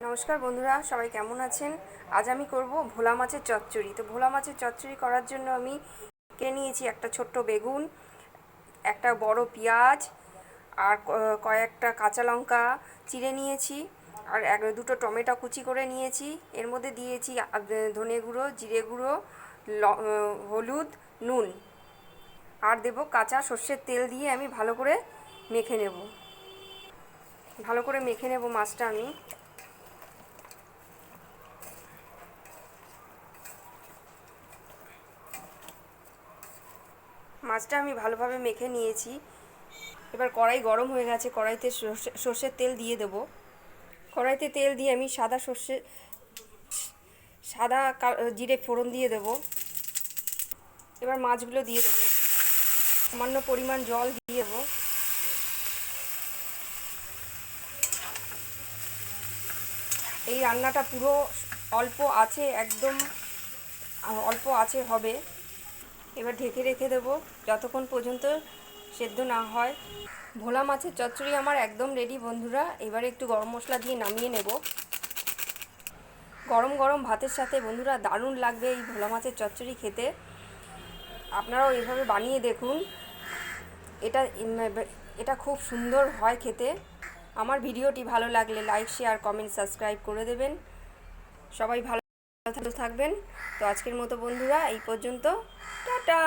নমস্কার বন্ধুরা, সবাই কেমন আছেন? আজ আমি করব ভোলা মাছের চচ্চড়ি। তো ভোলা মাছের চচ্চড়ি করার জন্য আমি কিনে নিয়েছি একটা ছোট্ট বেগুন, একটা বড় পেঁয়াজ, আর কয়েকটা কাঁচা লঙ্কা চিড়ে নিয়েছি, আর দুটো টমেটো কুচি করে নিয়েছি। এর মধ্যে দিয়েছি ধনে গুঁড়ো, জিরে গুঁড়ো, হলুদ, নুন, আর দেব কাঁচা সর্ষের তেল দিয়ে আমি ভালো করে মেখে নেব। মাছটা আমি ভালোভাবে মেখে নিয়েছি। এবার কড়াই গরম হয়ে গেছে, কড়াইতে সর্ষের তেল দিয়ে দেব। কড়াইতে তেল দিয়ে আমি সাদা জিরে ফোড়ন দিয়ে দেব। এবার মাছগুলো দিয়ে দেবো, সামান্য পরিমাণ জল দিয়ে দেবো। এই রান্নাটা পুরো একদম অল্প আছে হবে। এবার ঢেকে রেখে দেবো যতক্ষণ পর্যন্ত সেদ্ধ না হয়। ভোলা মাছের চচ্চড়ি আমার একদম রেডি বন্ধুরা। এবারে একটু গরম মশলা দিয়ে নামিয়ে নেব। গরম গরম ভাতের সাথে বন্ধুরা দারুণ লাগবে এই ভোলা মাছের চচ্চড়ি খেতে। আপনারাও এইভাবে বানিয়ে দেখুন, এটা এটা খুব সুন্দর হয় খেতে। আমার ভিডিওটি ভালো লাগলে লাইক, শেয়ার, কমেন্ট, সাবস্ক্রাইব করে দেবেন। সবাই ভালো থাকবেন। তো আজকের মতো বন্ধুরা এই পর্যন্ত, টাটা।